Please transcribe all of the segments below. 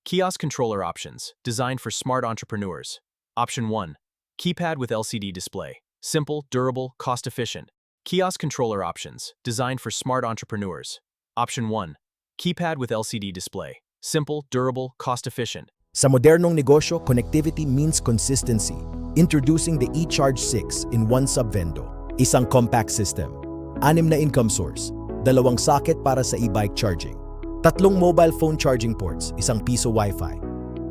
Kiosk controller options, designed for smart entrepreneurs. Option 1. Keypad with LCD display. Simple, durable, cost-efficient. Kiosk controller options, designed for smart entrepreneurs. Option 1. Keypad with LCD display. Simple, durable, cost-efficient. Sa modernong negosyo, connectivity means consistency. Introducing the eCharge 6 in one Subvendo. Isang compact system. 6 na income source. 2 socket para sa e-bike charging. 3 mobile phone charging ports, 1 piso Wi-Fi.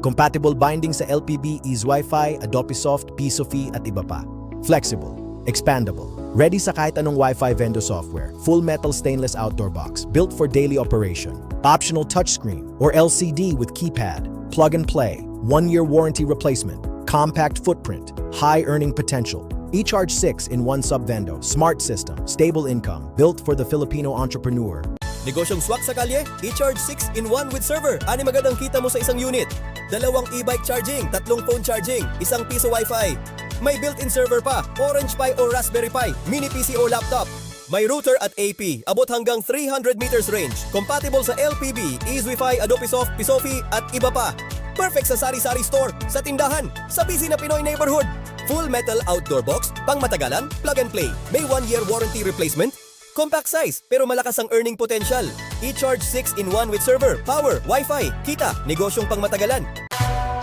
Compatible binding sa LPB, Ease Wi-Fi, Adobe Soft, Pisofy at iba pa. Flexible, expandable, ready sa kahit anong Wi-Fi Vendo software. Full metal stainless outdoor box, built for daily operation. Optional touchscreen or LCD with keypad. Plug and play, 1-year warranty replacement. Compact footprint, high earning potential. eCharge 6 in one Subvendo, smart system, stable income, built for the Filipino entrepreneur. Negosyong swak sa kalye, eCharge 6 in 1 with server. Anim agad ang kita mo sa isang unit. 2 e-bike charging, 3 phone charging, 1 piso Wi-Fi. May built-in server pa, Orange Pi o Raspberry Pi, mini PC o laptop. May router at AP, abot hanggang 300 meters range. Compatible sa LPB, Ease Wi-Fi, Adobe Soft, Pisofy at iba pa. Perfect sa sari-sari store, sa tindahan, sa busy na Pinoy neighborhood. Full metal outdoor box, pang matagalan, plug and play. May 1-year warranty replacement. Compact size, pero malakas ang earning potential. eCharge 6 in 1 with server, power, Wi-Fi, kita, negosyong pang matagalan.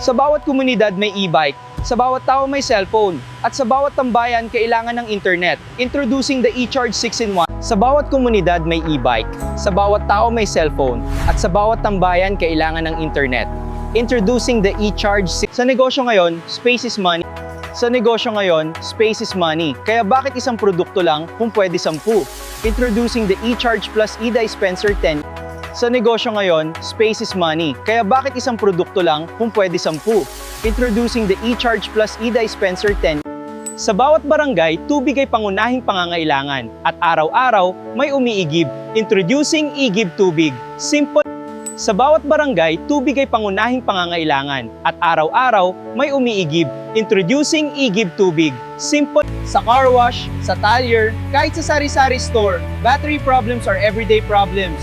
Sa bawat komunidad may e-bike, sa bawat tao may cellphone, at sa bawat tambayan kailangan ng internet. Introducing the eCharge 6 in 1. Sa bawat komunidad may e-bike, sa bawat tao may cellphone, at sa bawat tambayan kailangan ng internet. Introducing the eCharge 6. Sa negosyo ngayon, space is money. Sa negosyo ngayon, space is money. Kaya bakit isang produkto lang kung pwede 10? Introducing the eCharge Plus eDispenser 10. Sa negosyo ngayon, space is money. Kaya bakit isang produkto lang kung pwede 10? Introducing the eCharge Plus eDispenser 10. Sa bawat barangay, tubig ay pangunahing pangangailangan at araw-araw may umiigib. Introducing eGib Tubig. Simple. Sa bawat barangay, tubig ay pangunahing pangangailangan at araw-araw may umiigib. Introducing eGib Tubig. Simple. Sa car wash, sa talyer, kahit sa sari-sari store, battery problems are everyday problems.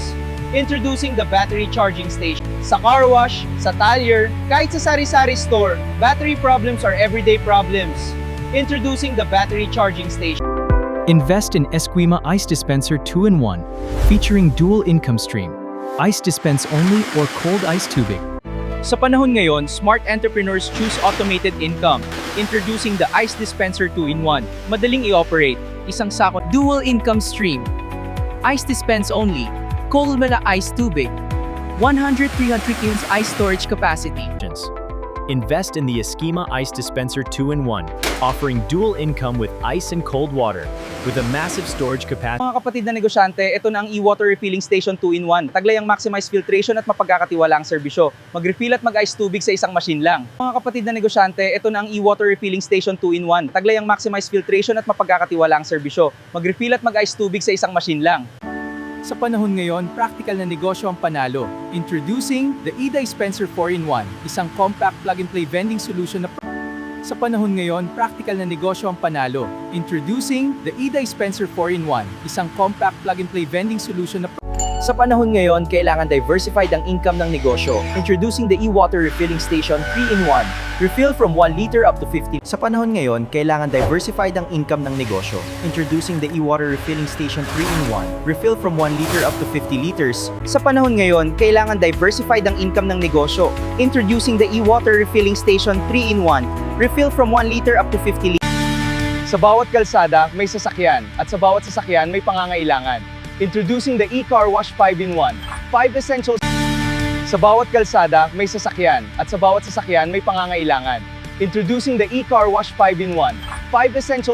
Introducing the battery charging station. Sa car wash, sa talyer, kahit sa sari-sari store, battery problems are everyday problems. Introducing the battery charging station. Invest in Esquima Ice Dispenser 2-in-1, featuring dual income stream. Ice dispense only or cold ice tubing. Sa panahon ngayon, smart entrepreneurs choose automated income. Introducing the Ice Dispenser 2-in-1. Madaling i-operate. Isang sako. Dual income stream. Ice dispense only. Cold mala ice tubig. 100-300 kg ice storage capacity. Invest in the Esquima Ice Dispenser 2-in-1, offering dual income with ice and cold water, with a massive storage capacity. Mga kapatid na negosyante, ito na ang e-water refilling station 2-in-1. Taglay ang maximized filtration at mapagkakatiwala ang serbisyo. Mag-refill at mag-ice tubig sa isang machine lang. Mga kapatid na negosyante, ito na ang e-water refilling station 2-in-1. Taglay ang maximized filtration at mapagkakatiwala ang serbisyo. Mag-refill at mag-ice tubig sa isang machine lang. Sa panahon ngayon, practical na negosyo ang panalo. Introducing the eDispenser 4-in-1, isang compact plug-and-play vending solution na sa panahon ngayon, practical na negosyo ang panalo. Introducing the eDispenser 4-in-1, isang compact plug-and-play vending solution na Sa panahon ngayon, kailangan diversified ang income ng negosyo. Introducing the e-water refilling station 3-in-1. Refill from 1 liter up to 50. Sa panahon ngayon, kailangan diversified ang income ng negosyo. Introducing the e-water refilling station 3-in-1. Refill from 1 liter up to 50 liters. Sa panahon ngayon, kailangan diversified ang income ng negosyo. Introducing the e-water refilling station 3-in-1. Refill from 1 liter up to 50 liters. Sa bawat kalsada, may sasakyan. At sa bawat sasakyan, may pangangailangan. Introducing the e-car wash 5-in-1. 5 essentials. Sa bawat kalsada, may sasakyan. At sa bawat sasakyan, may pangangailangan. Introducing the e-car wash 5-in-1. 5 essentials.